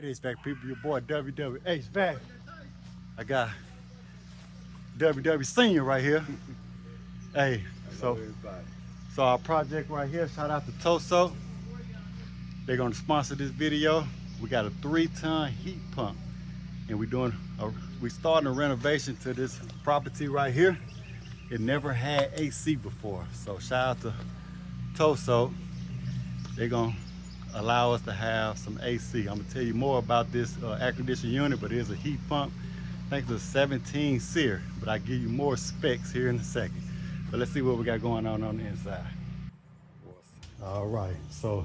HVAC people, your boy WW HVAC. I got WW Senior right here. Hey, so our project right here, shout out to Tosot. They're gonna sponsor this video. We got a 3-ton heat pump, and we starting a renovation to this property right here. It never had AC before, so shout out to Tosot. They're gonna allow us to have some AC. I'm gonna tell you more about this air conditioning unit, but it is a heat pump. I think it's a 17 SEER, but I'll give you more specs here in a second. But let's see what we got going on the inside. All right, so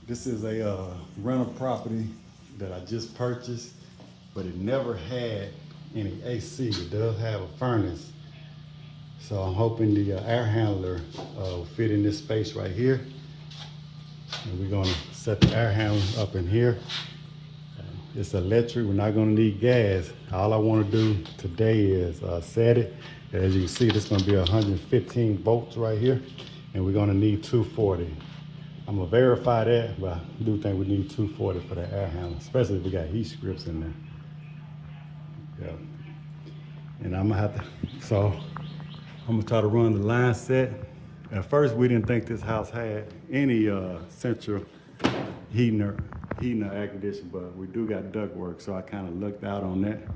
this is a rental property that I just purchased, but it never had any AC. It does have a furnace. So I'm hoping the air handler will fit in this space right here. And we're gonna set the air handler up in here. It's electric, we're not gonna need gas. All I wanna do today is set it. As you can see, this is gonna be 115 volts right here. And we're gonna need 240. I'm gonna verify that, but I do think we need 240 for the air handler, especially if we got heat strips in there. Yeah. And I'm gonna have to, so I'm gonna try to run the line set. At first, we didn't think this house had any central heating or air conditioning, but we do got ductwork, so I kind of looked out on that.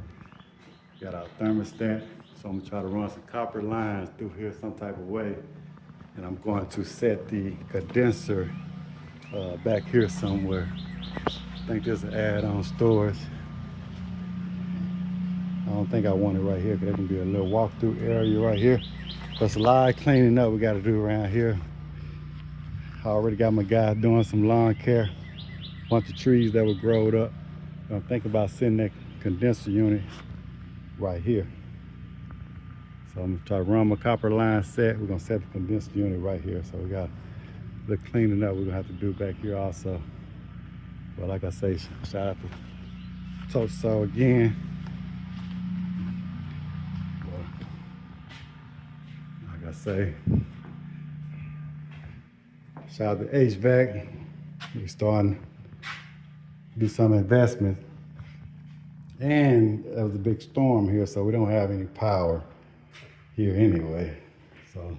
Got our thermostat, so I'm gonna try to run some copper lines through here some type of way, and I'm going to set the condenser back here somewhere. I think this is add-on storage. I don't think I want it right here, because there can be a little walk-through area right here. There's a lot of cleaning up we got to do around here. I already got my guy doing some lawn care. Bunch of trees that were growed up. I'm thinking about setting that condenser unit right here. So I'm gonna try to run my copper line set. We're gonna set the condenser unit right here. So we got the cleaning up we're gonna have to do back here also. But like I say, shout out to Tosot again. I say, shout out to HVAC. We're starting to do some investments. And there was a big storm here, so we don't have any power here anyway. So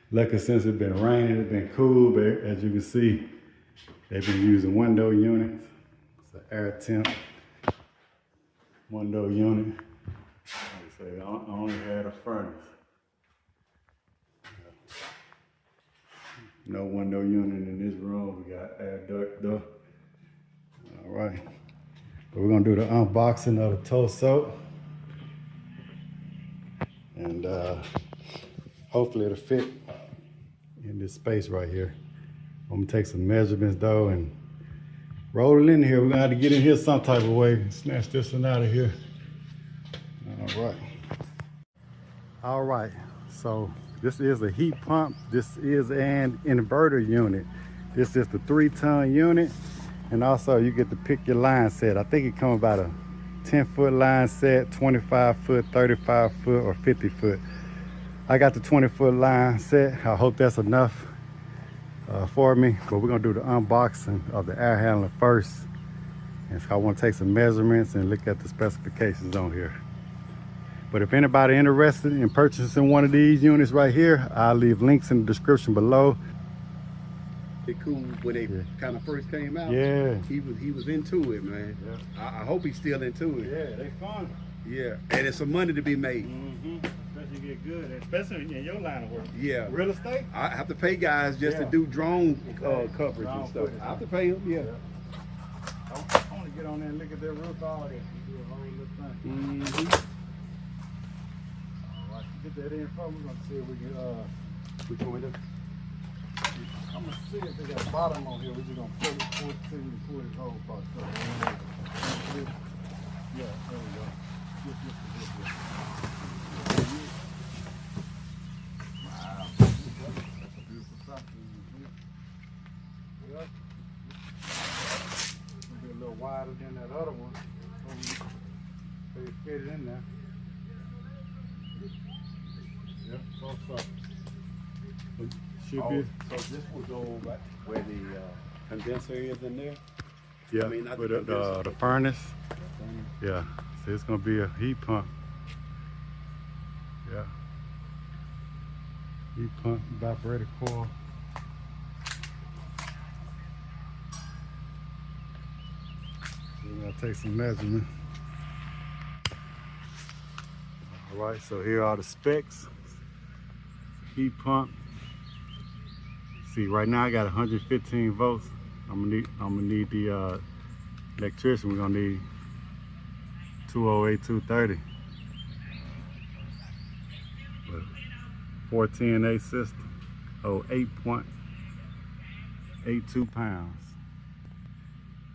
luckily, since it's been raining, it's been cool, but as you can see, they've been using window units. It's an air temp window unit. Like I say, I only had a furnace. No window unit in this room. We got air duct though. All right. But we're gonna do the unboxing of the Tosot. And hopefully it'll fit in this space right here. I'm gonna take some measurements though and roll it in here. We're gonna have to get in here some type of way. Snatch this one out of here. All right. All right, so this is a heat pump. This is an inverter unit. This is the 3-ton unit. And also you get to pick your line set. I think it comes about a 10-foot line set, 25-foot, 35-foot, or 50-foot. I got the 20-foot line set. I hope that's enough for me. But we're gonna do the unboxing of the air handler first. And so I wanna take some measurements and look at the specifications on here. But if anybody interested in purchasing one of these units right here, I'll leave links in the description below. It cool when they kind of first came out. Yeah. He was into it, man. Yeah. I hope he's still into it. Yeah, they fun. Yeah, and it's some money to be made. Especially get good, especially in your line of work. Yeah. Real estate? I have to pay guys just to do drone coverage and stuff. I have to pay them, yeah. I want to get on there and look at their roof, all that. Do a whole little thing. Get that in front, we're gonna see if we can Which one with it? I'm gonna see if they got bottom on here. We're just gonna pull it, see if we can pull this whole part up. Yeah, there we go. Wow. That's a beautiful something. Yeah. It's gonna be a little wider than that other one. So you fit it in there. Yeah, so should be. So this will go right where the condenser is in there? Yeah, I mean, not with the condenser. the furnace. Yeah, so it's gonna be a heat pump. Yeah, heat pump, evaporator coil. We're gonna take some measurements. All right, so here are the specs. Heat pump. See, right now I got 115 volts. I'm gonna need the electrician. We're gonna need 208, 230. But 410A system. Oh, 8.82 pounds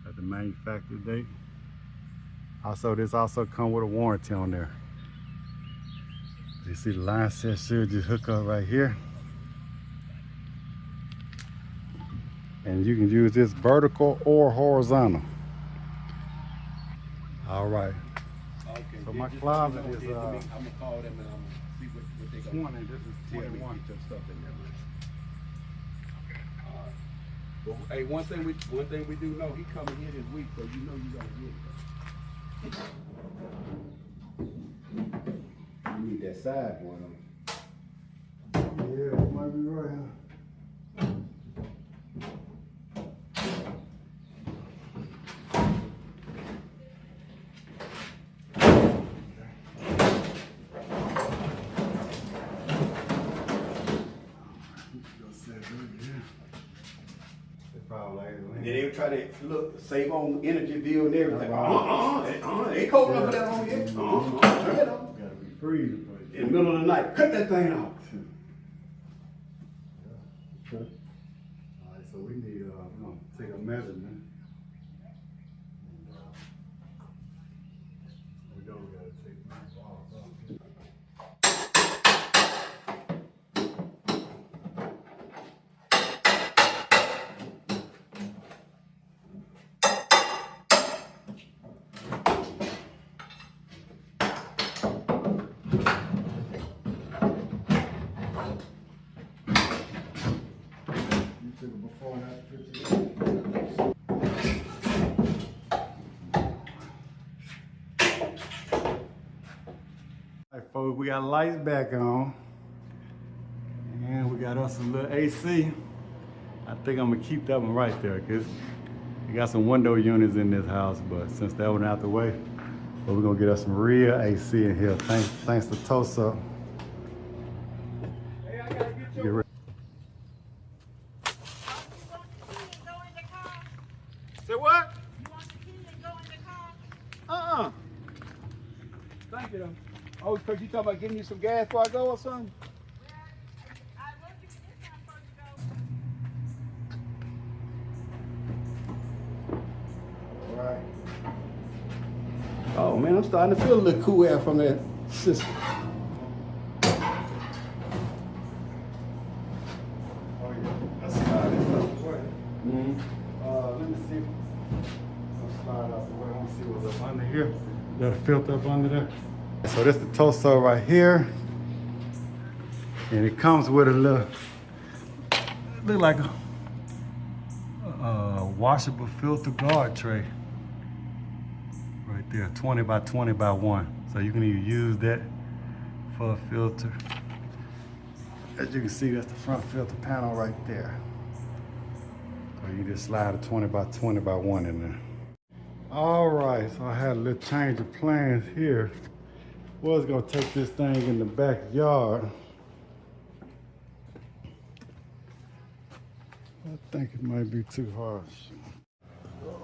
at the manufacturer date. Also, this also come with a warranty on there. You see the line set should just hook up right here. And you can use this vertical or horizontal. All right. Okay. So my closet is I'm gonna call them and I'm gonna see what they got. 20. This is 21. Get your stuff in there, man. Okay. All right. But hey, one thing we do know, he coming here this week, so you know you gotta get it. You need that side one on. Yeah, you might be right, huh? And then they try to look, save on energy bill and everything. They cold enough for that on here. Turn it on. Gotta be freezing for you. In the middle of the night, cut that thing off. Okay. All right, so we need, we're gonna take a measurement. We know we gotta take these balls off. You took a before and after picture. All right, folks, we got lights back on. And we got us a little AC. I think I'm gonna keep that one right there because we got some window units in this house, but since that one out the way, but we're gonna get us some real AC in here. Thanks to Tosot. Hey, I gotta get Get your. ready. Say what? Thank you, though. Oh, because you talking about giving you some gas before I go or something? All right. Oh man, I'm starting to feel a little cool air from that system. Oh yeah. Let's slide this out the way. Let me see. Let's slide out the way. I want to see what's up under here. Got a filter up under there. So this is the Tosot right here. And it comes with a little, look like a washable filter guard tray. Right there, 20 by 20 by 1. So you can either use that for a filter. As you can see, that's the front filter panel right there. Or you just slide a 20 by 20 by 1 in there. All right, so I had a little change of plans here. Was gonna take this thing in the backyard. I think it might be too harsh.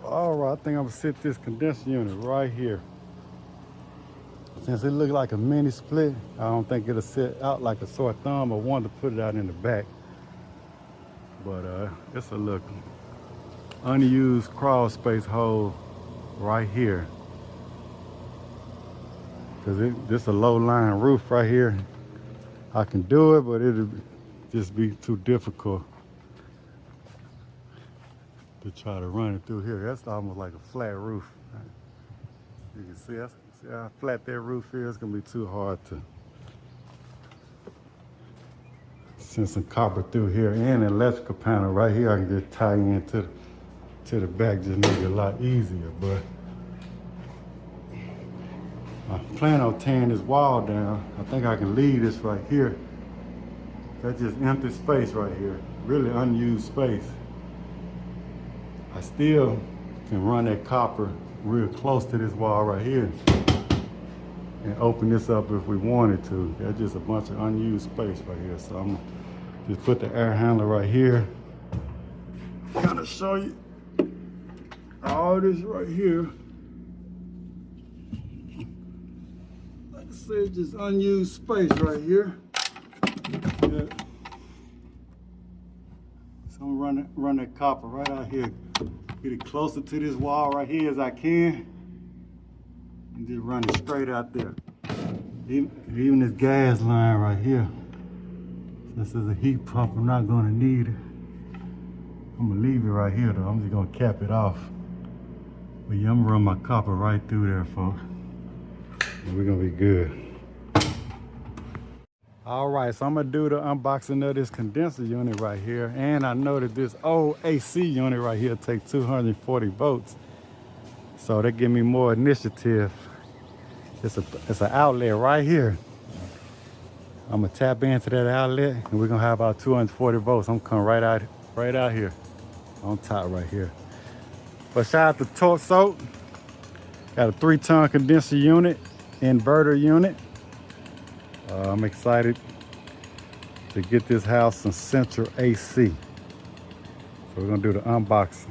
All right, I think I'm gonna sit this condenser unit right here. Since it looks like a mini split, I don't think it'll sit out like a sore thumb. I wanted to put it out in the back. But it's a look unused crawl space hole right here. Cause this a low line roof right here. I can do it, but it'll just be too difficult to try to run it through here. That's almost like a flat roof. You can see how flat that roof is. It's gonna be too hard to send some copper through here, and an electrical panel right here. I can just tie into to the back just make it a lot easier, but I plan on tearing this wall down. I think I can leave this right here. That's just empty space right here. Really unused space. I still can run that copper real close to this wall right here and open this up if we wanted to. That's just a bunch of unused space right here. So I'm gonna just put the air handler right here. Kind of show you all this right here. Like I said, just unused space right here. Yeah. So I'm gonna run that copper right out here. Get it closer to this wall right here as I can. And just run it straight out there. Even this gas line right here. This is a heat pump, I'm not gonna need it. I'm gonna leave it right here though. I'm just gonna cap it off. But yeah, I'm gonna run my copper right through there, folks. And we're gonna be good. All right, so I'm gonna do the unboxing of this condenser unit right here. And I know that this old AC unit right here takes 240 volts. So that give me more initiative. It's an outlet right here. I'm gonna tap into that outlet and we're gonna have our 240 volts. I'm coming right out here on top right here. But shout out to Tosot. Got a 3-ton condenser unit, inverter unit. I'm excited to get this house some central AC. So we're gonna do the unboxing.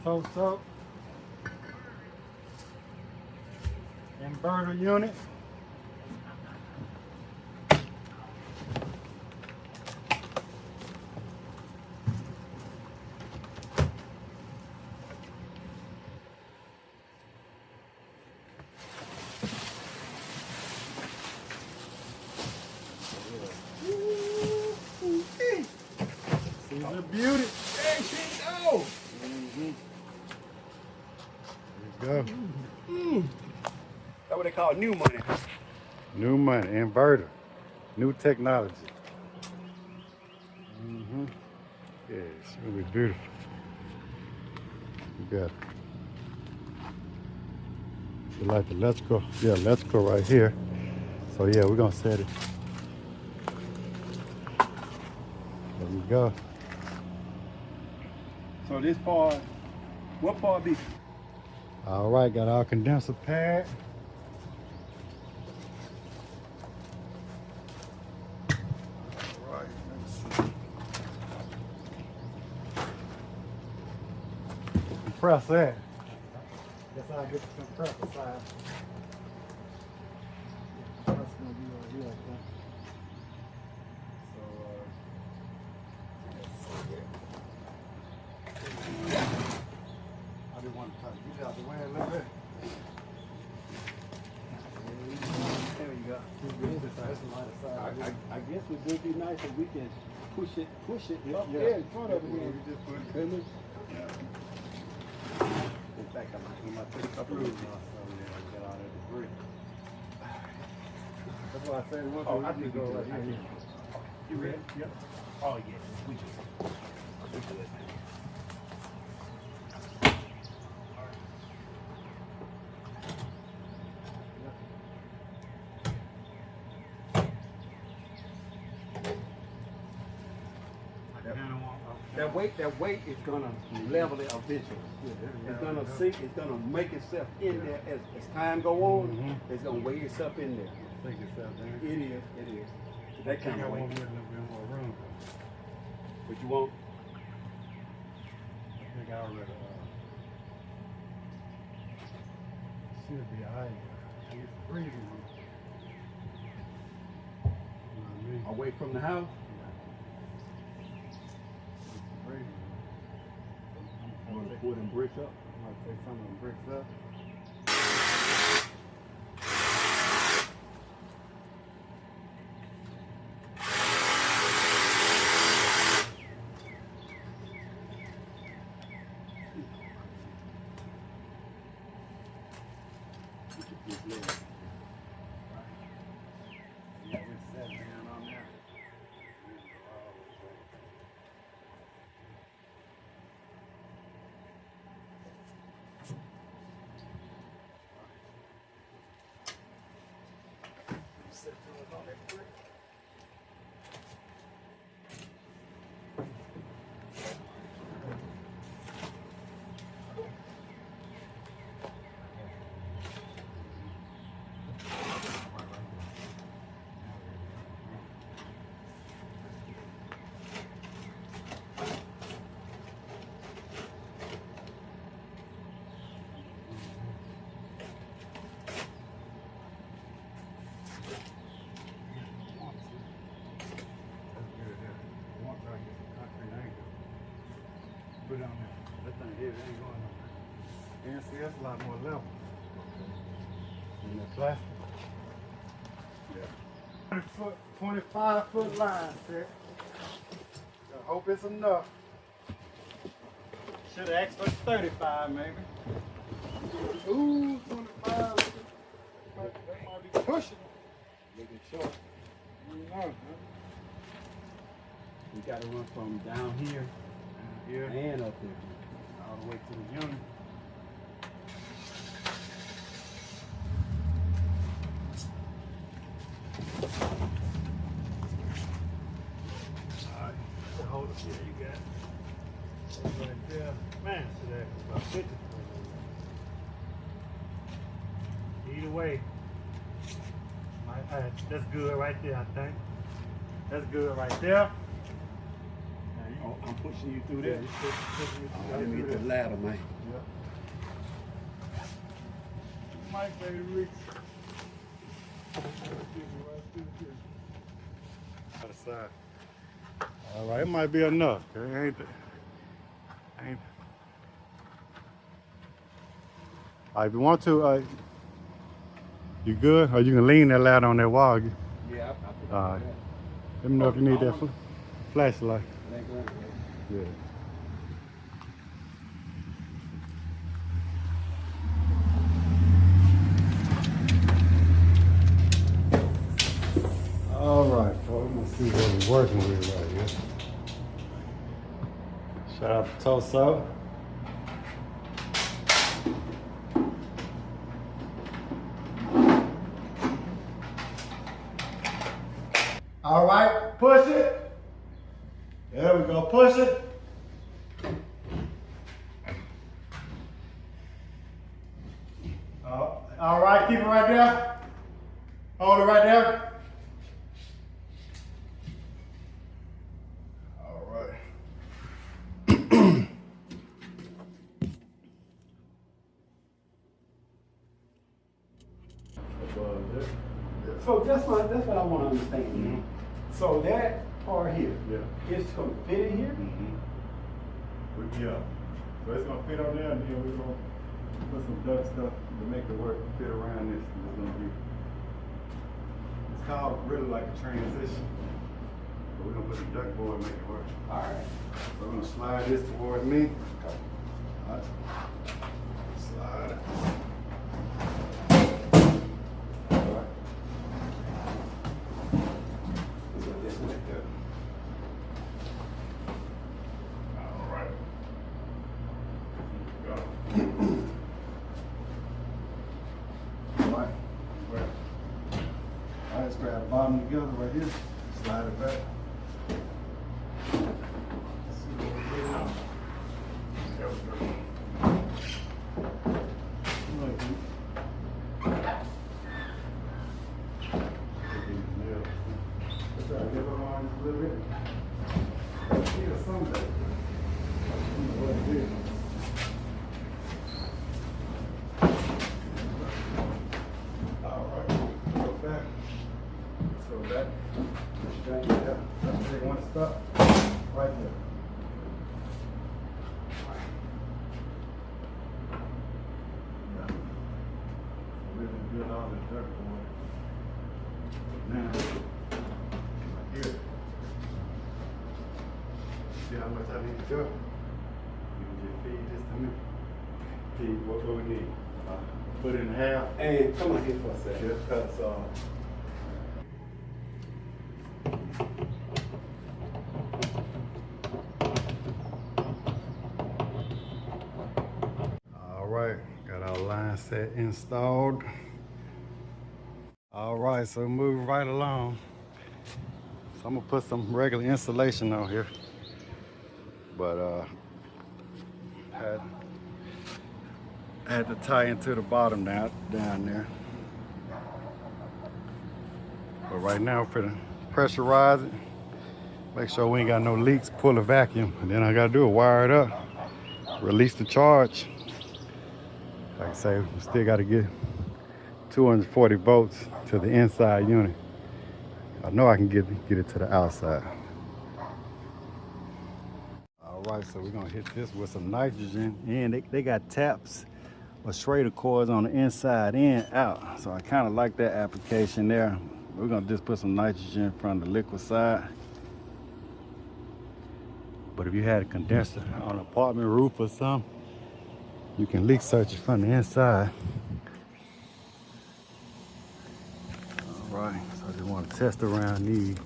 Tosot inverter unit. See the beauty. There she go. There you go. That's what they call new money. New money, inverter, new technology. Yeah, it's really beautiful. You got it. You like the electrical? Yeah, electrical right here. So yeah, we're gonna set it. There we go. So this part, what part be? All right, got our condenser pad. All right, let's see. Compress that. Guess I'll get the compressor side. That's gonna be right here like that. I just want to try to get out the way a little bit. There you go. I guess it would be nice if we can push it up Yeah. there in front of it. We just put it. Feel me? In fact, I might take a couple of these. Get all that debris. That's why I said one Oh, thing I we think can go we right do. here. You ready? Yep. Oh, yes. We good. That weight is gonna level it eventually. It's gonna sink. It's gonna make itself in there as time go on. It's gonna weigh itself in there. Think yourself, man. It is. It is. That kind of weight. A little bit more room. But you want? I think I already should be alright. It's breathing. You know what I mean? Away from the house. It's breathing. I'm gonna pour them bricks up. I'm gonna take some of them bricks up. Put it on there. That thing here, it ain't going nowhere. And see, that's a lot more level. And that plastic. Yeah. 25-foot line set. I hope it's enough. Should have asked for 35 maybe. Ooh, 25. That might be pushing. Make it short. You know, huh? We got to run from down here Here and up there. all the way to the unit. Alright, hold it. Yeah, you got it. That's right there. Man, so that's about 50. Either way, that's good right there, I think. That's good right there. Oh, I'm pushing you through Yeah, there. you pushing me Oh, let me get the ladder, man. Yep. Might be able to reach. Other side. All right, it might be enough. Okay? Ain't. All right, if you want to, you good? Or you can lean that ladder on that wall. Yeah, I All right. Let me know if you need that flashlight. Yeah. All right, folks, let's see what we're working with right here. Shout out to Tosot. All right, push it. There we go, push it. All right, keep it right there. Hold it right there. All right. So that's what I want to understand. Mm-hmm. So that part here, it's going to fit in here? Yeah. So it's going to fit on there, and then we're going to put some duct stuff to make it work, fit around this. It's going to be, it's called really like a transition. But we're going to put the duct board and make it work. All right. So I'm going to slide this toward me. All right. Slide it. Let's grab the bottom together right here. Slide it back. Let's see what we're getting out. There we go. Let's try to get them on a little bit. Here, someday. I don't know what it is. All right. Go back. So that, let's take one stop right there. Yeah. Really good all the dirt boy. Now, right here. See how much I need to go? You can just feed this to me. Feed what we need. Put it in half. Hey, come on here for a second. Just cuts off. All right, got our line set installed. All All right, so moving right along. So I'm gonna put some regular insulation on here, but had to tie into the bottom down there. But right now, for the pressurize it, make sure we ain't got no leaks, pull a vacuum, and then I gotta do it, wire it up, release the charge. Like I say, we still gotta get 240 volts to the inside unit. I know I can get it to the outside. All right, so we're gonna hit this with some nitrogen, and they got taps or Schrader cords on the inside and out. So I kind of like that application there. We're gonna just put some nitrogen from the liquid side. But if you had a condenser on an apartment roof or something, you can leak search it from the inside. All right, so I just want to test around these.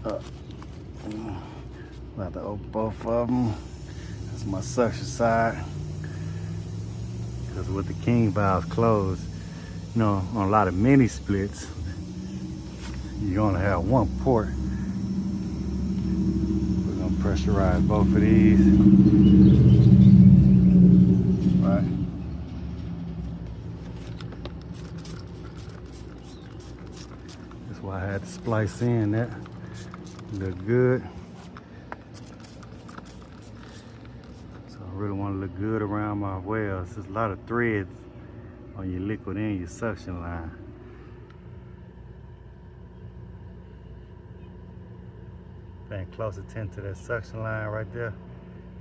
I have to open both of them. That's my suction side. Because with the king valves closed, you know, on a lot of mini splits, you only have one port. We're gonna pressurize both of these. Right. That's why I had to splice in that. Look good. So I really want to look good around my wells. There's a lot of threads on your liquid and your suction line. Paying close attention to that suction line right there.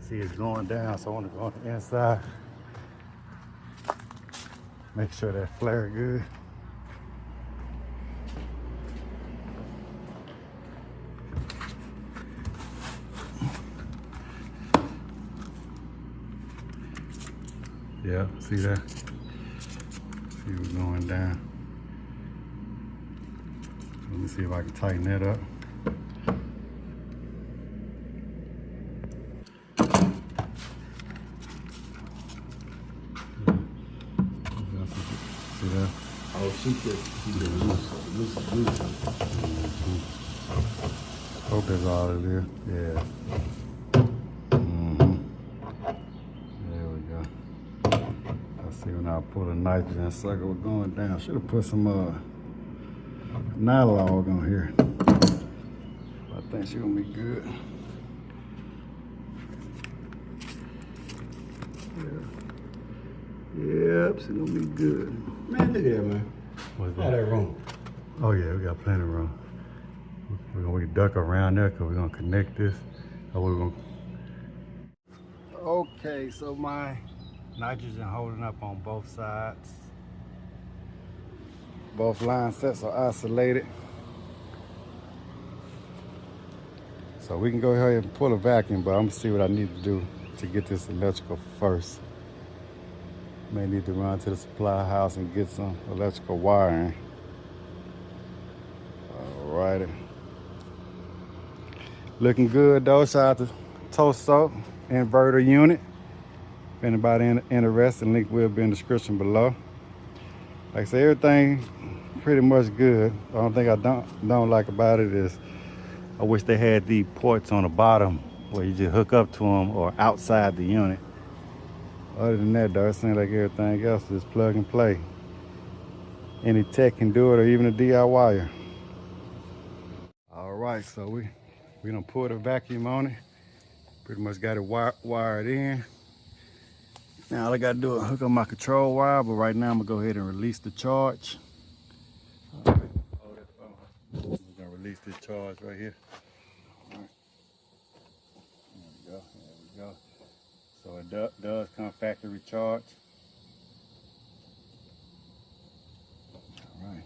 See it's going down, so I want to go on the inside. Make sure that flare good. Yeah, see that? See what's going down. Let me see if I can tighten that up. See that? Oh, she did loose. Hope that's all it is. Yeah. There we go. I see when I pull the nitrogen sucker, we're going down. Should have put some nylon on here. I think she's gonna be good. Yep, she's gonna be good. Man, look at that, man. What's All that room. Oh yeah, we got plenty of room. We can duck around there because we're gonna connect this. Okay, so my nitrogen holding up on both sides. Both line sets are isolated. So we can go ahead and pull a vacuum, but I'm gonna see what I need to do to get this electrical first. May need to run to the supply house and get some electrical wiring. Alrighty. Looking good though. Shout out to Tosot inverter unit. If anybody interested, link will be in the description below. Like I say, everything pretty much good. The only thing I don't like about it is I wish they had the ports on the bottom where you just hook up to them or outside the unit. Other than that though, it seems like everything else is plug and play. Any tech can do it, or even a DIYer. All right, so we done pulled a vacuum on it. Pretty much got it wired in. Now all I gotta do is hook up my control wire, but right now I'm gonna go ahead and release the charge. All right. We're gonna release this charge right here. All right. There we go. So it does come factory charge. All right,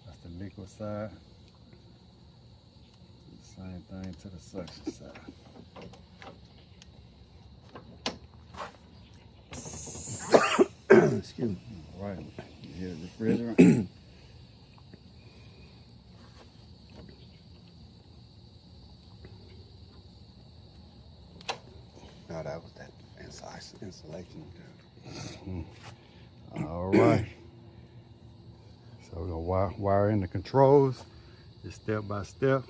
that's the liquid side. Same thing to the suction side. Excuse me. All right, here's the refrigerant. No, that was that insulation. All right. So we're gonna wire in the controls, just step by step.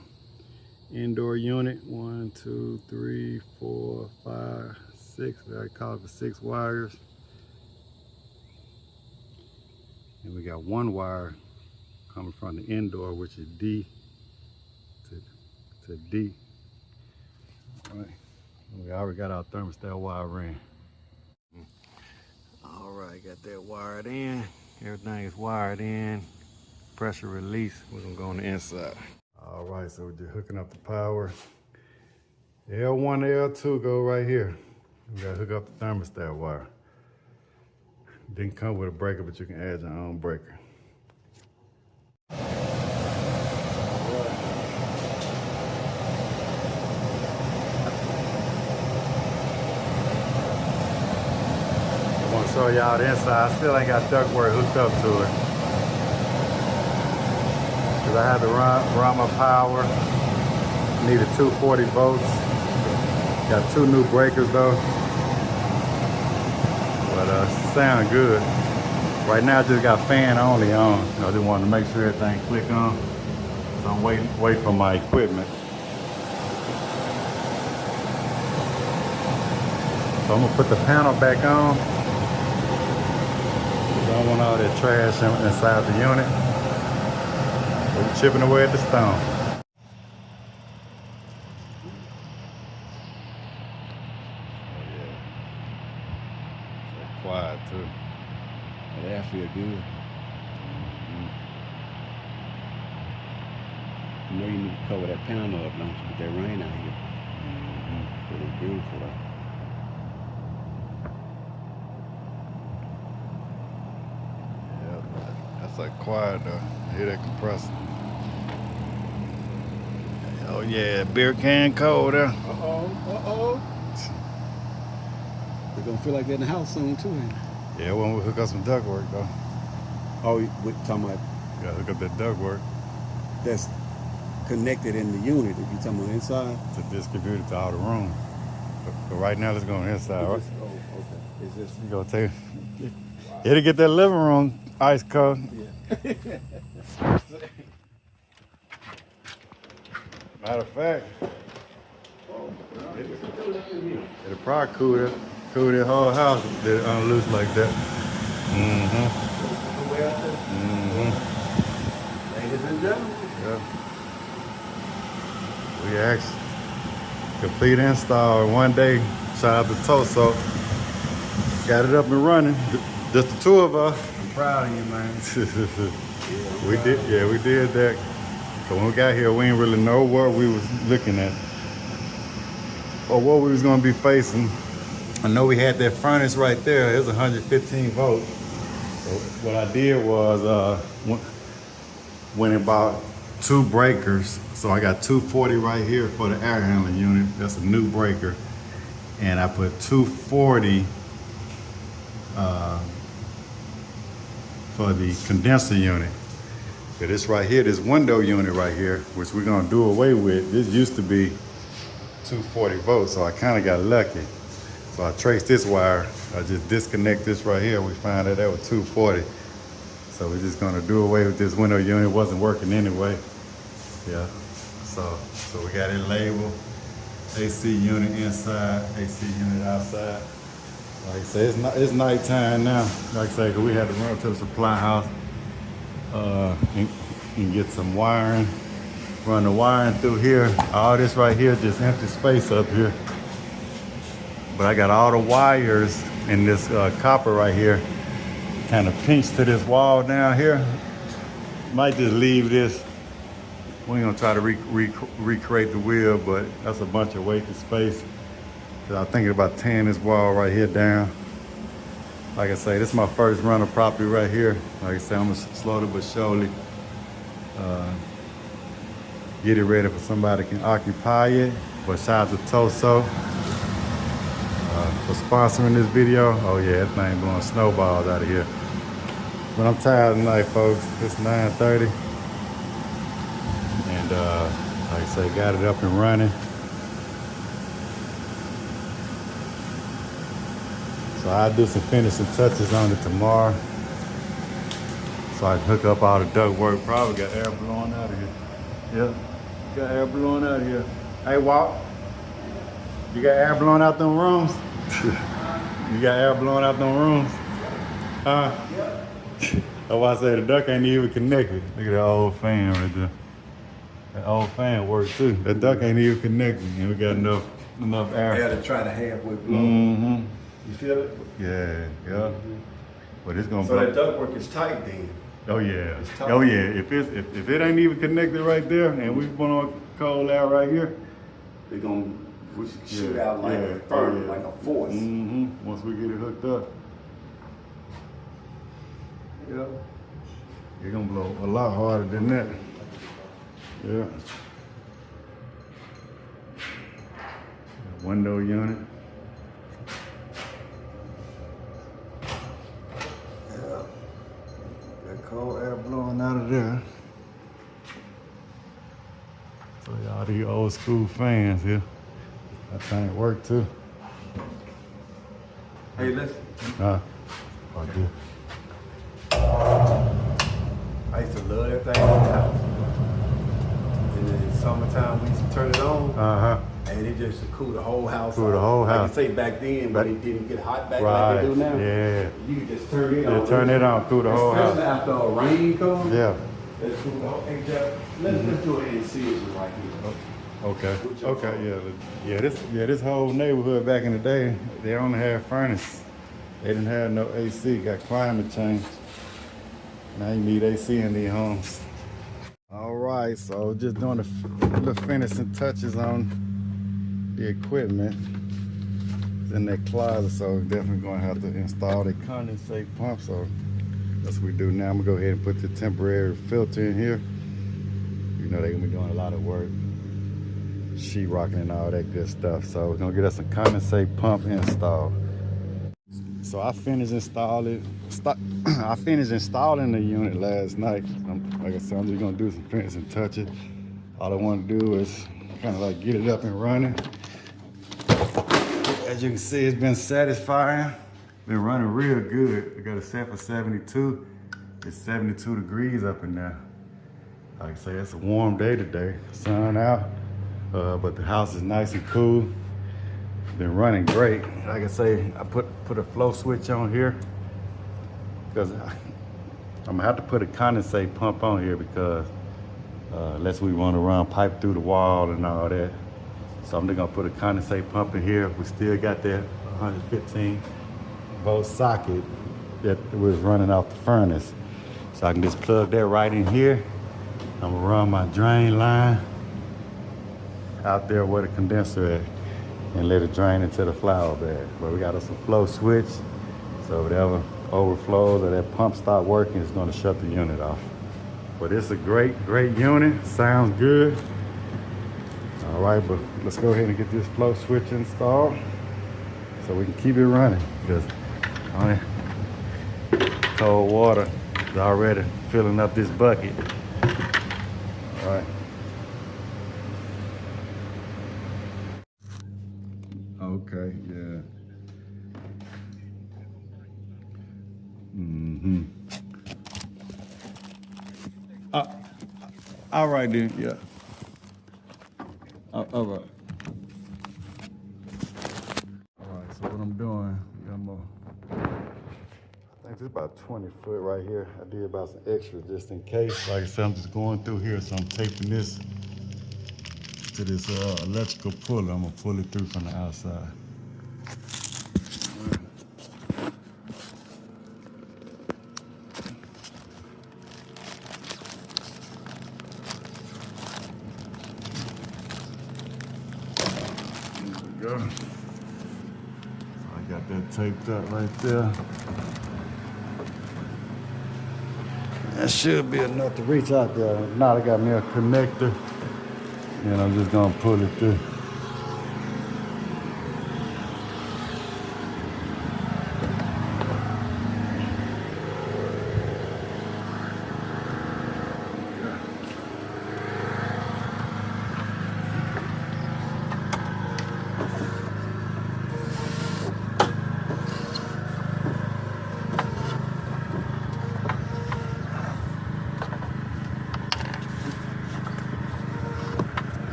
Indoor unit, 1, 2, 3, 4, 5, 6. We already called for 6 wires. And we got 1 wire coming from the indoor, which is D to D. All right. We already got our thermostat wire in. All right, got that wired in. Everything is wired in. Pressure release. We're gonna go on the inside. All right, so we're just hooking up the power. L1 and L2 go right here. We gotta hook up the thermostat wire. Didn't come with a breaker, but you can add your own breaker. I want to show y'all the inside. I still ain't got ductwork hooked up to it. Cause I had to run my power. Needed 240 volts. Got 2 new breakers though. But sound good. Right now I just got fan only on. I just wanted to make sure everything click on. So I'm waiting for my equipment. So I'm gonna put the panel back on. I don't want all that trash inside the unit. We're chipping away at the stone. Quiet too. Yeah, that feel good. You know you need to cover that panel up, don't you? With that rain out here. Really beautiful though. Yeah, that's like quiet though. I hear that compressor. Oh yeah, beer can cold there. Uh-oh. They're gonna feel like they're in the house soon too, ain't they? Yeah, when we hook up some ductwork though. Oh, we're talking about You gotta hook up that ductwork that's connected in the unit. If you're talking about inside. to distribute it to all the room. But right now let's go on the inside, right? Oh, okay. Is this? You gonna take it'll get that living room ice cold. Yeah. Matter of fact, it'll probably cool that whole house if it unloose like that. Ladies and gentlemen. Yeah. We actually complete install in 1 day. Shout out to Tosot. Got it up and running. Just the 2 of us. I'm proud of you, man. We did that. So when we got here, we didn't really know what we was looking at or what we was gonna be facing. I know we had that furnace right there. It was 115 volts. So what I did was went and bought 2 breakers. So I got 240 right here for the air handling unit. That's a new breaker. And I put 240 for the condenser unit. So this right here, this window unit right here, which we're gonna do away with. This used to be 240 volts, so I kind of got lucky. So I traced this wire. I just disconnect this right here. We found that was 240. So we're just gonna do away with this window unit. It wasn't working anyway. Yeah. So we got it labeled. AC unit inside, AC unit outside. Like I say, it's nighttime now. Like I say, 'cause we had to run to the supply house and get some wiring. Run the wiring through here. All this right here, just empty space up here. But I got all the wires in this copper right here, kind of pinched to this wall down here. Might just leave this. We ain't gonna try to recreate the wheel, but that's a bunch of wasted space. So I'm thinking about tearing this wall right here down. Like I say, this is my first run of property right here. Like I say, I'm gonna slowly but surely get it ready for somebody that can occupy it. But shout out to Tosot for sponsoring this video. Oh yeah, that thing blowing snowballs out of here. But I'm tired tonight, folks. It's 9:30. And like I say, got it up and running. So So I'll do some finishing touches on it tomorrow. So I can hook up all the duct work. Probably got air blowing out of here. Yeah, got air blowing out of here. Hey, Walt, you got air blowing out them rooms? You got air blowing out them rooms? Huh? Yeah. That's why I say the duct ain't even connected. Look at that old fan right there. That old fan works too. That duct ain't even connected, and we got enough air. Air to try to halfway blow. Mm-hmm. You feel it? Yeah, yeah. But it's gonna So blow. that ductwork is tight then. Oh yeah. Oh yeah. If it ain't even connected right there, and we put on cold air right here, They're gonna shoot out like a furnace, like a force. Mm-hmm. Once we get it hooked up. Yeah. It's gonna blow a lot harder than that. Yeah. Window unit. Yeah. That cold air blowing out of there. So y'all these old school fans here. That thing work too. Hey, listen. Oh, good. I used to love that thing on the house. And then in summertime, we used to turn it on. Uh-huh. And it just cool the whole house. Cool the whole house. Like you say back then, but it didn't get hot back Right. like they do now. Yeah. You can just turn it on. Turn it on through the whole house. Especially after a rain comes. Yeah. Let's cool the whole thing down. Let's do it in series right here. Okay. Okay. Yeah. This whole neighborhood back in the day, they only had furnace. They didn't have no AC. Got climate change. Now you need AC in these homes. All right. So just doing the finishing touches on the equipment. It's in that closet, so we're definitely gonna have to install the condensate pump. So that's what we do now. I'm gonna go ahead and put the temporary filter in here. You know they're gonna be doing a lot of work, sheetrocking and all that good stuff. So we're gonna get us a condensate pump installed. So I finished installing the unit last night. Like I said, I'm just gonna do some finishing touches. All I want to do is kind of like get it up and running. As you can see, it's been satisfying. Been running real good. I got it set for 72. It's 72 degrees up in there. Like I say, it's a warm day today. Sun out, but the house is nice and cool. Been running great. Like I say, I put a flow switch on here because I'm gonna have to put a condensate pump on here because unless we want to run pipe through the wall and all that. So I'm just gonna put a condensate pump in here. We still got that 115 volt socket that was running off the furnace. So I can just plug that right in here. I'm gonna run my drain line out there where the condenser at and let it drain into the flour bag. But we got us a flow switch, so whatever overflows or that pump stop working, it's gonna shut the unit off. But it's a great unit, sounds good. All right, but let's go ahead and get this flow switch installed so we can keep it running because cold water is already filling up this bucket. All right. Okay, yeah. Mm-hmm. All right then, yeah. All right. All right, so what I'm doing, I think it's about 20 foot right here. I did about some extra just in case. Like I said, I'm just going through here, so I'm taping this to this electrical puller. I'm gonna pull it through from the outside. There we go. So I got that taped up right there. That should be enough to reach out there. Now I got me a connector, and I'm just gonna pull it through.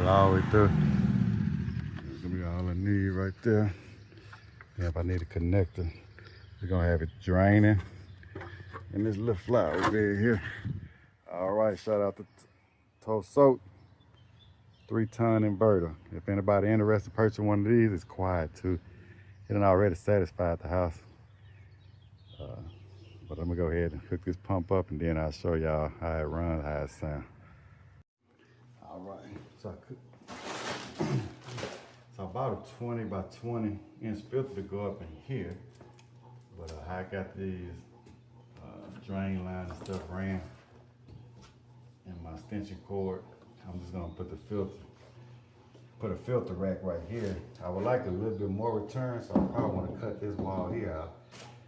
all the way through. That's gonna be all I need right there. And if I need a connector, we're gonna have it draining in this little flower bed here. All right, shout out to Tosot 3-ton inverter. If anybody interested in purchasing one of these, it's quiet too. It done already satisfied the house. But I'm gonna go ahead and hook this pump up and then I'll show y'all how it runs, how it sounds. All right, so about a 20 by 20 inch filter to go up in here. But I got these drain lines and stuff ran in my extension cord. I'm just gonna put a filter rack right here. I would like a little bit more return, so I probably want to cut this wall here out.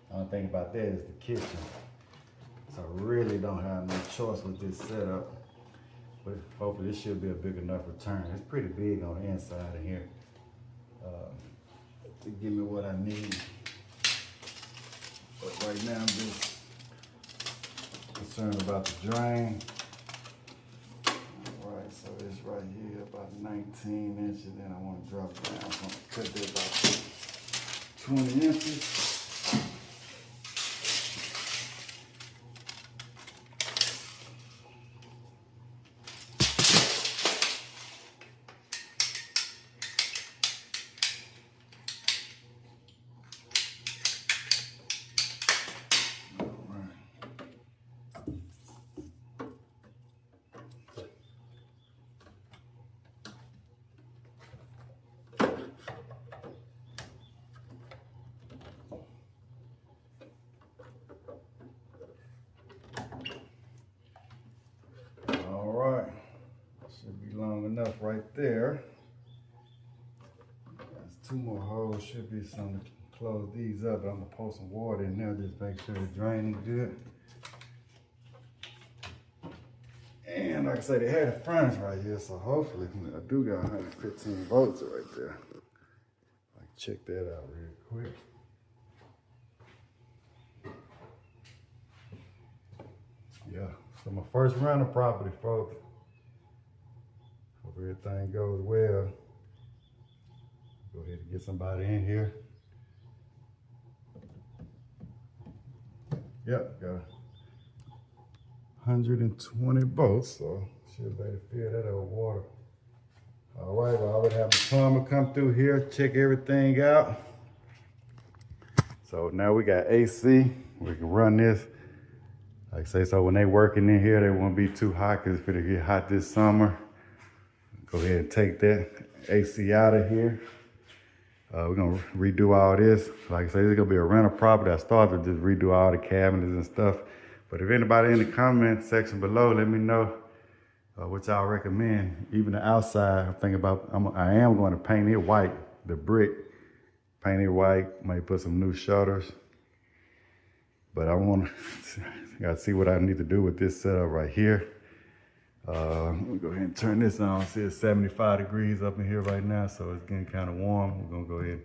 The only thing about that is the kitchen. So I really don't have no choice with this setup. But hopefully this should be a big enough return. It's pretty big on the inside of here to give me what I need. But right now I'm just concerned about the drain. Alright, so it's right here about 19 inches, then I want to drop it down. So I'm going to cut that about 20 inches. Enough right there. There's 2 more holes, should be something to close these up, but I'm gonna pour some water in there, just make sure it's draining good. And like I said, they had a furnace right here, so hopefully I do got 115 volts right there. I can check that out real quick. Yeah, so my first rental property, folks. Hope everything goes well. Go ahead and get somebody in here. Yep, got 120 volts, so should be able to fill that over water. All right, well, I already have the plumber come through here, check everything out. So now we got AC. We can run this. Like I say, so when they working in here, they won't be too hot, because if it'll get hot this summer, go ahead and take that AC out of here. We're gonna redo all this. Like I say, this is gonna be a rental property. I started to just redo all the cabinets and stuff. But if anybody in the comment section below, let me know what y'all recommend. Even the outside, I'm thinking about, I am going to paint it white, the brick. Paint it white, might put some new shutters. But I gotta see what I need to do with this setup right here. We'll go ahead and turn this on. See, it's 75 degrees up in here right now, so it's getting kind of warm. We're gonna go ahead and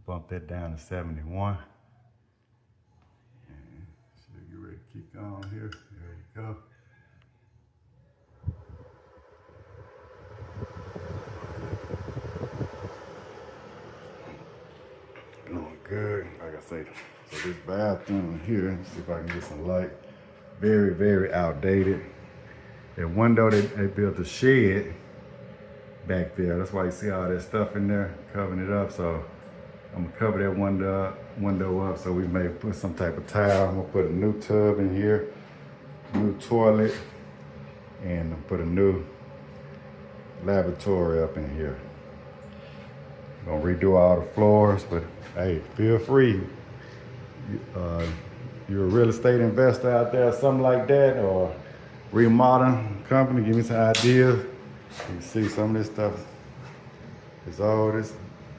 bump that down to 71. And should get ready to keep going here. There we go. Doing good. Like I say, so this bathroom here, let's see if I can get some light. Very, very outdated. That window, they built a shed back there. That's why you see all that stuff in there, covering it up. So I'm gonna cover that window up so we may put some type of tile. I'm gonna put a new tub in here, new toilet, and put a new lavatory up in here. I'm gonna redo all the floors, but hey, feel free. You're a real estate investor out there, something like that, or remodeling company, give me some ideas. You can see some of this stuff is all this,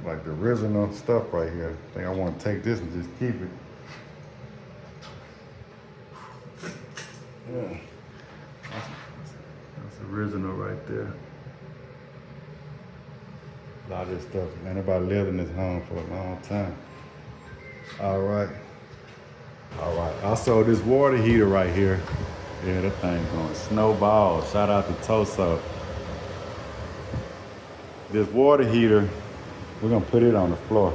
like the original stuff right here. I think I want to take this and just keep it. Yeah, that's original right there. A lot of this stuff, man, nobody lived in this home for a long time. All right. Also, this water heater right here. Yeah, that thing's going snowball. Shout out to Tosot. this water heater, we're gonna put it on the floor,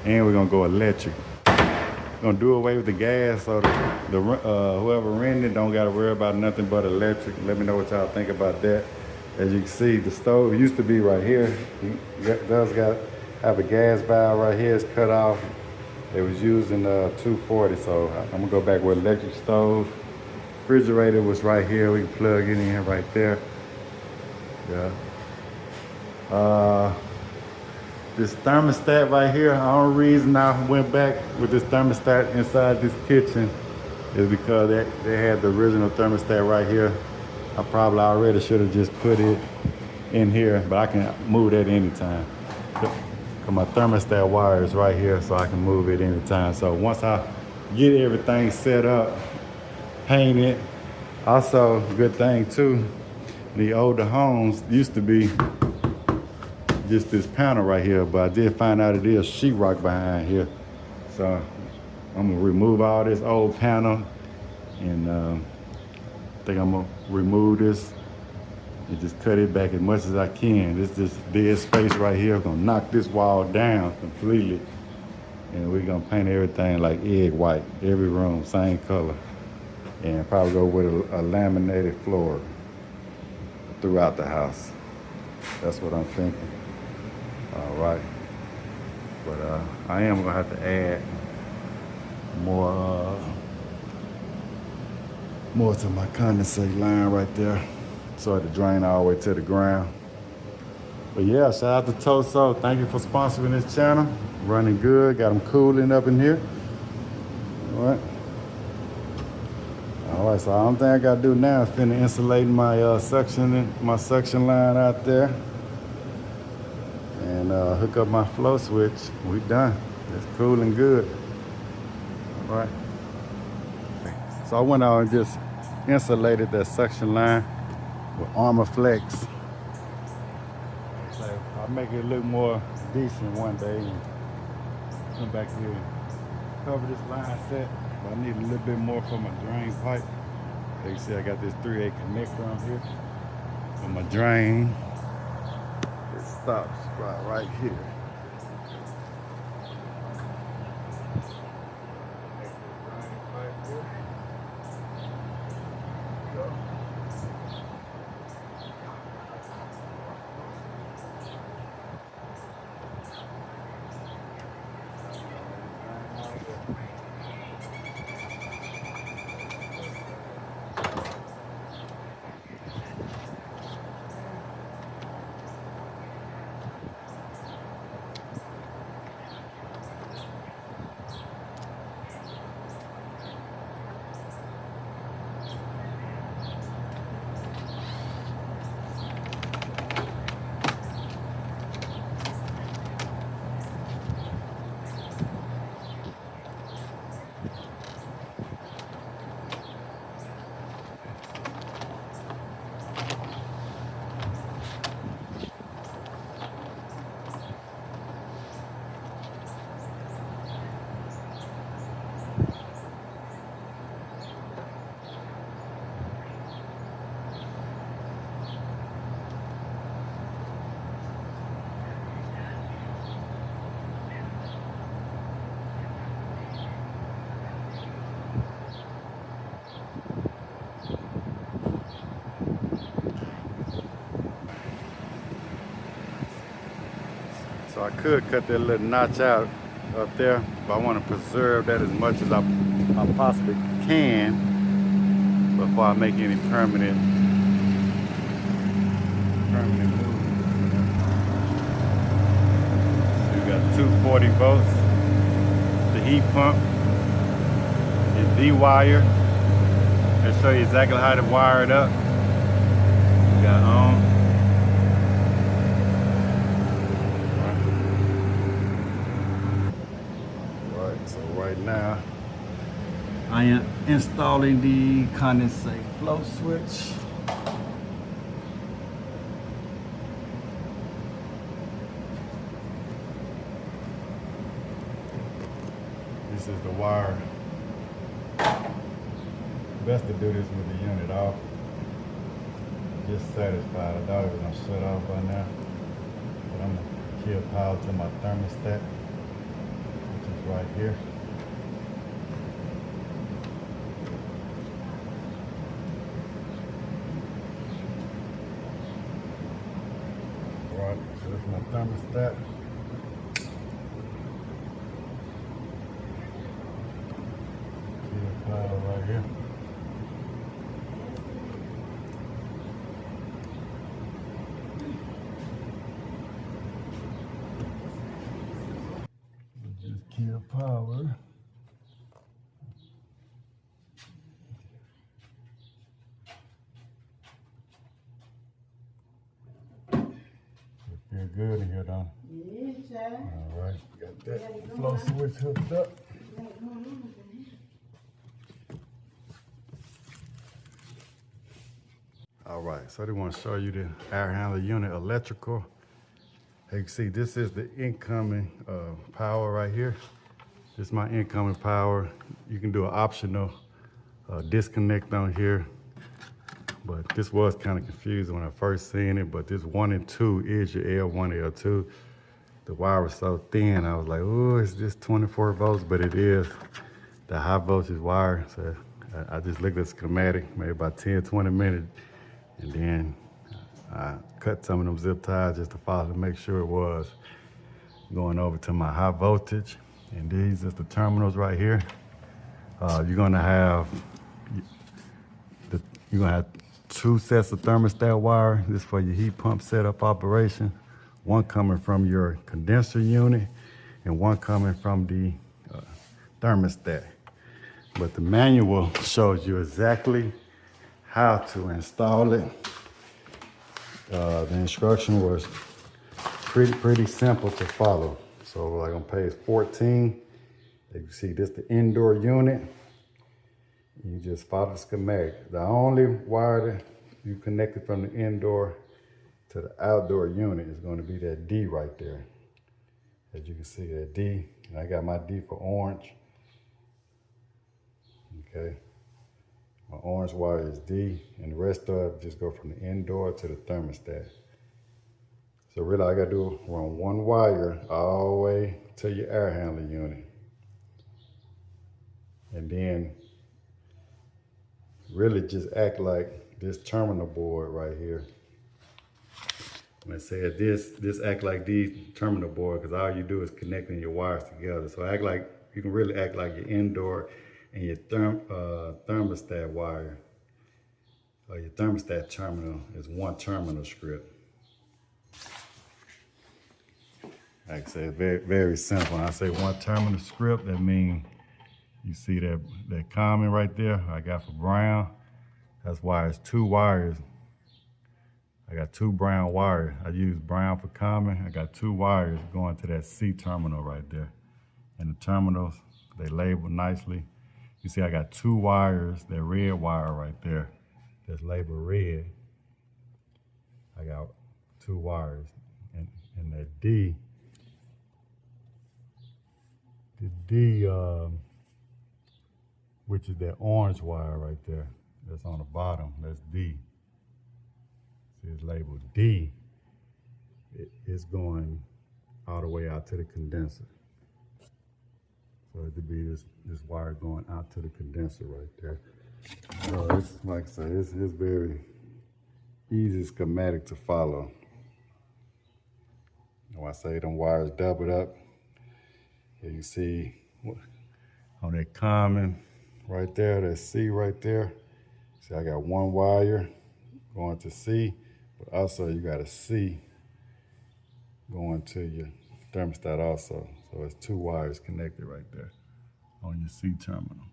and we're gonna go electric. Gonna do away with the gas, so the whoever renting it don't gotta worry about nothing but electric. Let me know what y'all think about that. As you can see, the stove used to be right here. It does have a gas valve right here. It's cut off. It was using 240, so I'm gonna go back with electric stove. Refrigerator was right here. We can plug it in right there. Yeah. This thermostat right here, the only reason I went back with this thermostat inside this kitchen is because they had the original thermostat right here. I probably already should have just put it in here, but I can move that anytime. My thermostat wire is right here, so I can move it anytime. So once I get everything set up, paint it. Also, good thing too, the older homes used to be just this panel right here, but I did find out it is sheetrock behind here. So I'm gonna remove all this old panel, and I think I'm gonna remove this and just cut it back as much as I can. This dead space right here, I'm gonna knock this wall down completely, and we're gonna paint everything like egg white, every room, same color, and probably go with a laminated floor throughout the house. That's what I'm thinking. All right, but I am gonna have to add more to my condensate line right there, so it to drain all the way to the ground. But yeah, shout out to Tosot. Thank you for sponsoring this channel. Running good, got them cooling up in here. All right, so the only thing I gotta do now is finish insulating my suction line out there, and hook up my flow switch. We done. It's cool and good. All right. So I went out and just insulated that suction line with Armor Flex. So I'll make it look more decent one day and come back here and cover this line set. But I need a little bit more for my drain pipe. As you see, I got this 3/8 connector on here for my drain. It stops right here. So I could cut that little notch out up there, but I want to preserve that as much as I possibly can before I make any permanent moves. So we got 240 volts, the heat pump is D-wire. I'll show you exactly how to wire it up. We got on. So right now, I am installing the condensate flow switch. This is the wire. Best to do this with the unit off. Just satisfied. I thought it was gonna shut off by now. I'm gonna kill power to my thermostat, which is right here. Right, so that's my thermostat. Kill power right here. Just kill power. Feel good in here, don't it? Yeah, child. All right, got that flow switch hooked up. All right, so they want to show you the air handler unit electrical. As you can see, this is the incoming power right here. This is my incoming power. You can do an optional disconnect on here, but this was kind of confusing when I first seen it, but this 1 and 2 is your L1, L2. The wire was so thin, I was like, oh, it's just 24 volts, but it is the high voltage wire. So I just looked at the schematic, maybe about 10, 20 minutes, and then I cut some of them zip ties just to follow to make sure it was going over to my high voltage. And these is the terminals right here. You're gonna have 2 sets of thermostat wire. This for your heat pump setup operation. One coming from your condenser unit and one coming from the thermostat. But the manual shows you exactly how to install it. The instruction was pretty simple to follow. So like on page 14, you can see this the indoor unit. You just follow the schematic. The only wire that you connected from the indoor to the outdoor unit is going to be that D right there. As you can see, that D, and I got my D for orange. Okay, my orange wire is D, and the rest of it just go from the indoor to the thermostat. So really all I gotta do is run one wire all the way to your air handler unit. And then really just act like this terminal board right here. When I said this act like these terminal board, because all you do is connecting your wires together. So act like, you can really act like your indoor and your thermostat wire, or your thermostat terminal is one terminal strip. Like I said, very, very simple. When I say one terminal strip, that means you see that common right there I got for brown. That's why it's 2 wires. I got 2 brown wires. I use brown for common. I got 2 wires going to that C terminal right there. And the terminals, they labeled nicely. You see I got 2 wires, that red wire right there that's labeled red. I got 2 wires. And that D, the D, which is that orange wire right there, that's on the bottom, that's D. See, it's labeled D. It's going all the way out to the condenser. So it would be this wire going out to the condenser right there. So it's, like I say, it's very easy schematic to follow. When I say them wires doubled up, here you see on that common right there, that C right there. See, I got 1 wire going to C, but also you got a C going to your thermostat also. So it's 2 wires connected right there on your C terminal.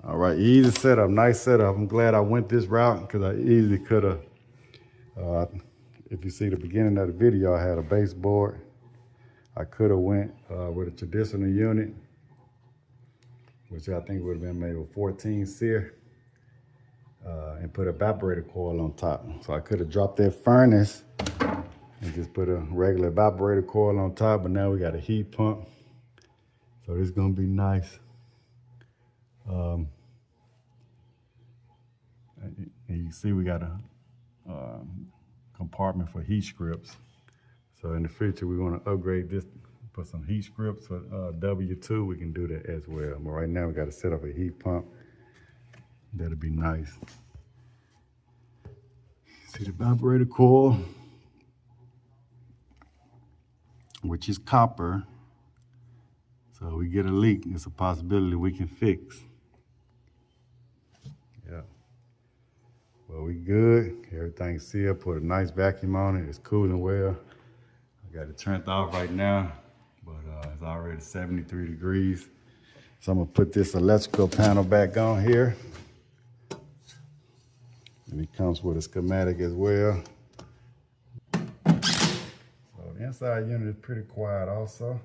All right, easy setup, nice setup. I'm glad I went this route because I easily could have, if you see the beginning of the video, I had a baseboard. I could have went with a traditional unit, which I think would have been maybe 14 SEER, and put an evaporator coil on top. So I could have dropped that furnace and just put a regular evaporator coil on top, but now we got a heat pump. So this is gonna be nice. And you can see we got a compartment for heat strips. So in the future, we want to upgrade this, put some heat strips for W2. We can do that as well. But right now, we got to set up a heat pump. That'll be nice. See the evaporator coil, which is copper. So we get a leak, it's a possibility we can fix. Yeah. Well, we good. Everything's sealed. Put a nice vacuum on it. It's cooling well. I got it turned off right now, but it's already 73 degrees. So I'm gonna put this electrical panel back on here. And it comes with a schematic as well. So the inside unit is pretty quiet also.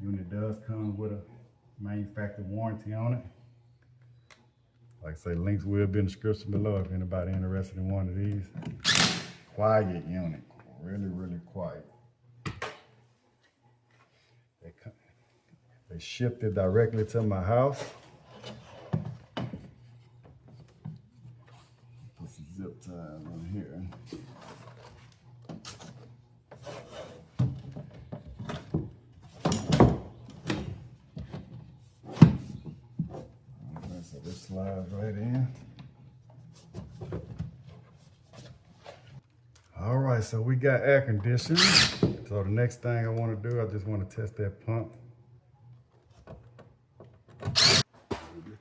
Unit does come with a manufacturer warranty on it. Like I say, links will be in the description below if anybody interested in one of these. Quiet unit, really quiet. They shipped it directly to my house. Put some zip ties on here. Okay, so this slides right in. All right, so we got air conditioning. So the next thing I want to do, I just want to test that pump.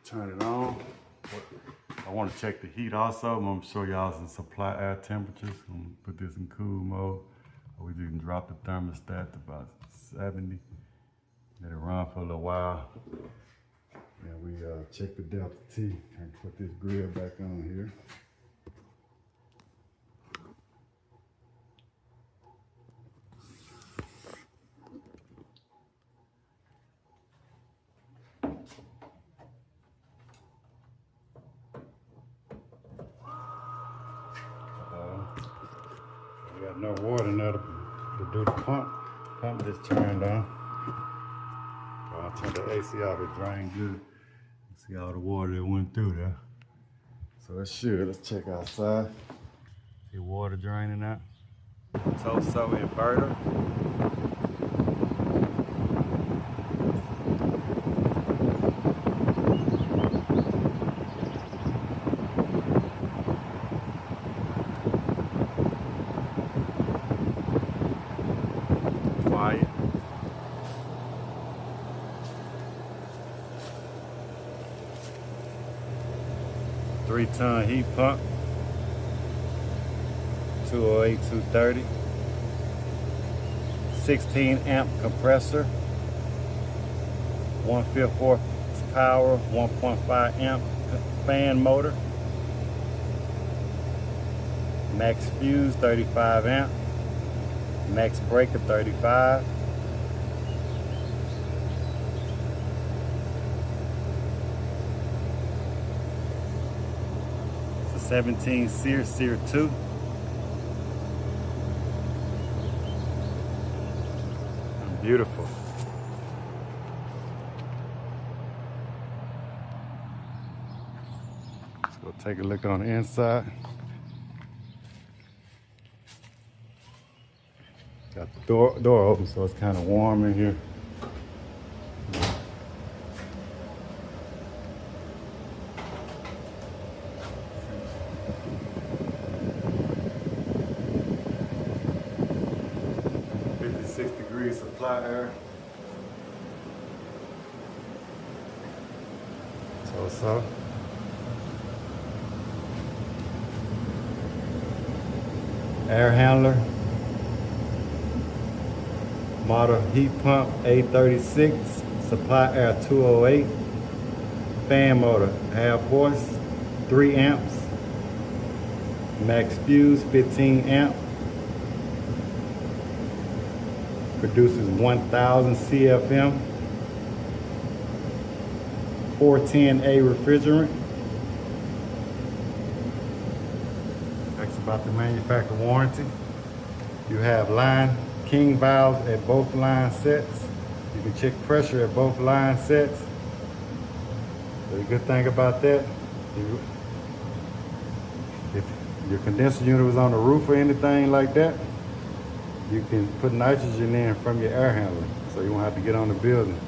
Turn it on. I want to check the heat also. I'm going to show y'all some supply air temperatures. I'm going to put this in cool mode. Or we can drop the thermostat to about 70. Let it run for a little while. And we check the Delta T. And put this grill back on here. We got no water in there to do the pump. Pump just turned on. I'll turn the AC off, it drained good. See all the water that went through there. So it should. Let's check outside. See water draining out. Tosot inverter. Quiet. Three-ton heat pump, 208, 230, 16 amp compressor, 1/5 horsepower, 1.5 amp fan motor, max fuse 35 amp, max breaker 35. It's a 17 Sear 2. Beautiful. Let's go take a look on the inside. Got the door open, so it's kind of warm in here. Supply air. So. Air handler. Model heat pump A36. Supply air 208. Fan motor 1/2 horse, 3 amps. Max fuse 15 amp. Produces 1000 CFM, 410A refrigerant. That's about the manufacturer warranty. You have line king valves at both line sets. You can check pressure at both line sets. The good thing about that, if your condenser unit was on the roof or anything like that, you can put nitrogen in from your air handler, so you won't have to get on the building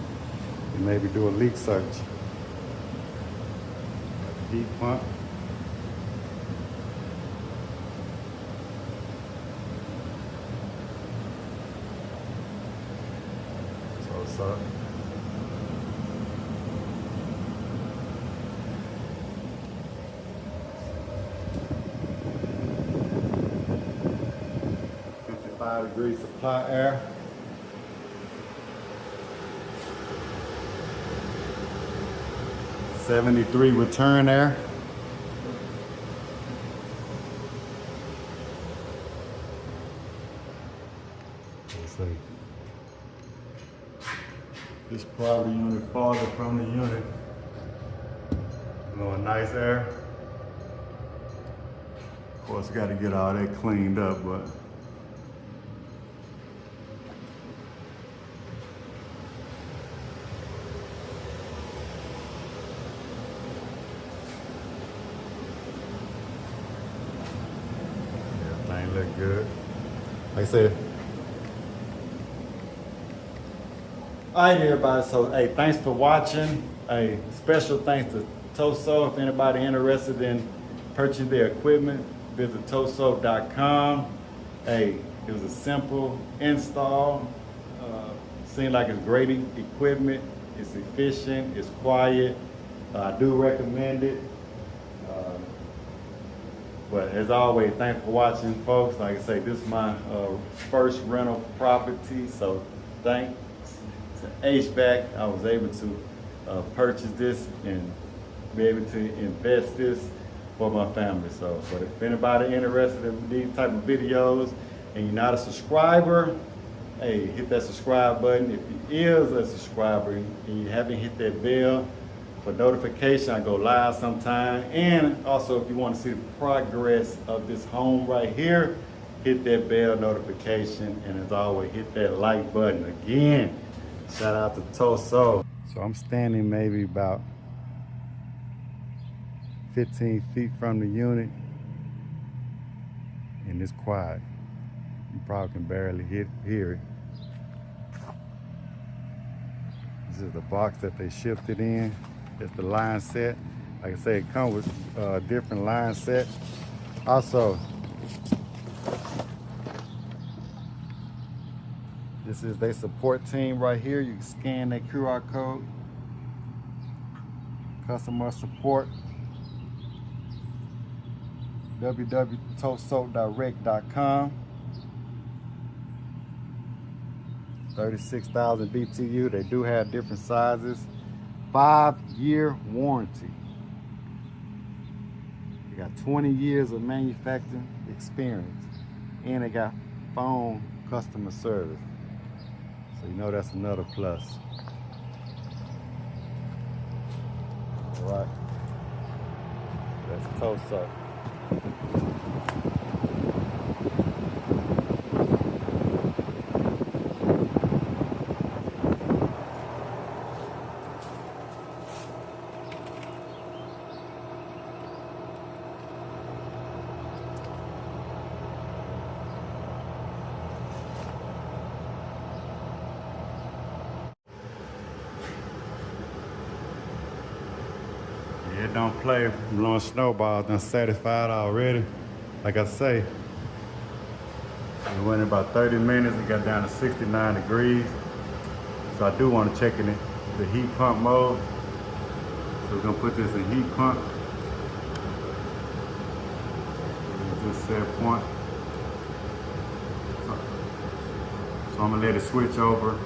and maybe do a leak search. Heat pump. Tosot. Degree supply air. '73 return air. Let's see. This probably unit farther from the unit. Blowing nice air. Of course, got to get all that cleaned up, but everything look good. Like I said. All right, everybody. So, hey, thanks for watching. A special thanks to Tosot. If anybody interested in purchasing their equipment, visit Tosot.com. Hey, it was a simple install. Seemed like it's great equipment. It's efficient. It's quiet. I do recommend it. But as always, thanks for watching, folks. Like I say, this is my first rental property, so thanks to HVAC, I was able to purchase this and be able to invest this for my family. So, but if anybody interested in these type of videos and you're not a subscriber, hey, hit that subscribe button. If you is a subscriber and you haven't hit that bell for notification, I go live sometime. And also, if you want to see the progress of this home right here, hit that bell notification. And as always, hit that like button. Again, shout out to Tosot. So I'm standing maybe about 15 feet from the unit, and it's quiet. You probably can barely hear it. This is the box that they shipped it in. It's the line set. Like I say, it comes with different line sets. Also, this is their support team right here. You can scan that QR code. Customer support. www.tosotdirect.com. 36,000 BTU. They do have different sizes. 5-year warranty. They got 20 years of manufacturing experience, and they got phone customer service. So you know that's another plus. All right. That's Tosot. It don't play blowing snowballs. Done satisfied already. Like I say, it went in about 30 minutes. It got down to 69 degrees. So I do want to check in the heat pump mode. So we're gonna put this in heat pump. This set point. So I'm gonna let it switch over.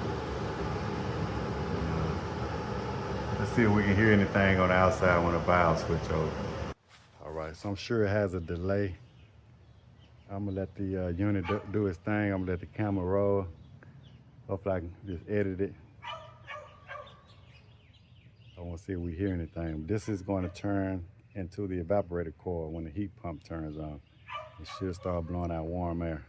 Let's see if we can hear anything on the outside when the valve switch over. All right, so I'm sure it has a delay. I'm gonna let the unit do its thing. I'm gonna let the camera roll. Hopefully I can just edit it. I wanna see if we hear anything. This is gonna turn into the evaporator coil when the heat pump turns on. It should start blowing out warm air.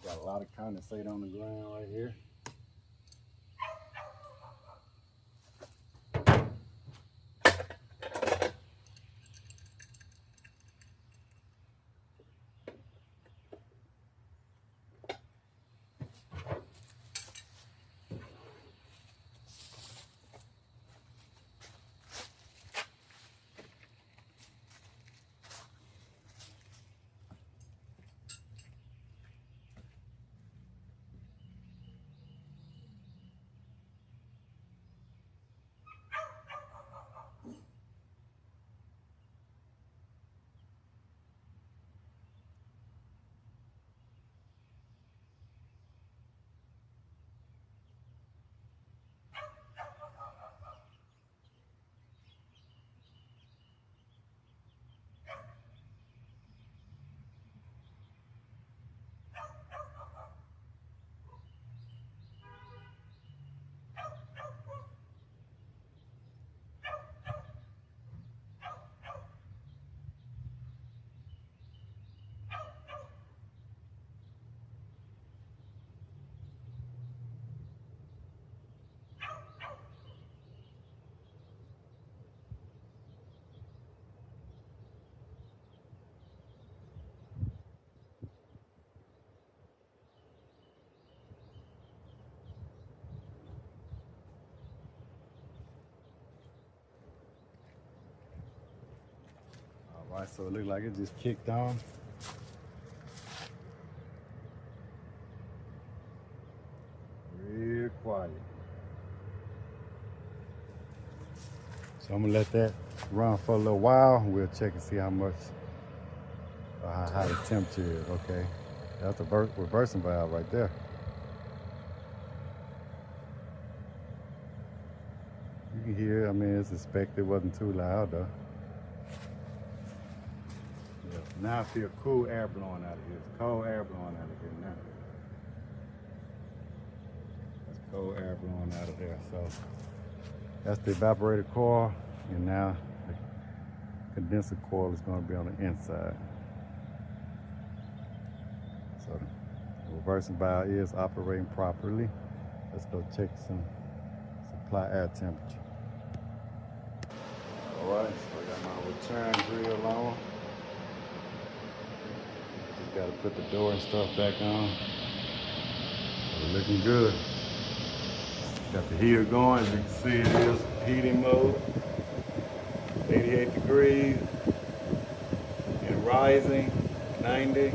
Got a lot of condensate on the ground right here. All right, so it looked like it just kicked on. Real quiet. So I'm gonna let that run for a little while. We'll check and see how much, how high the temperature is. Okay, that's the reversing valve right there. You can hear, I mean, it's expected, it wasn't too loud though. Yeah. Now I feel cool air blowing out of here. It's cold air blowing out of here now. That's cold air blowing out of there. So that's the evaporator coil, and now the condenser coil is going to be on the inside. So the reversing valve is operating properly. Let's go check some supply air temperature. All right, so I got my return grill on. Just got to put the door and stuff back on. So we're looking good. Got the heater going. As you can see, it is heating mode. 88 degrees and rising, 90.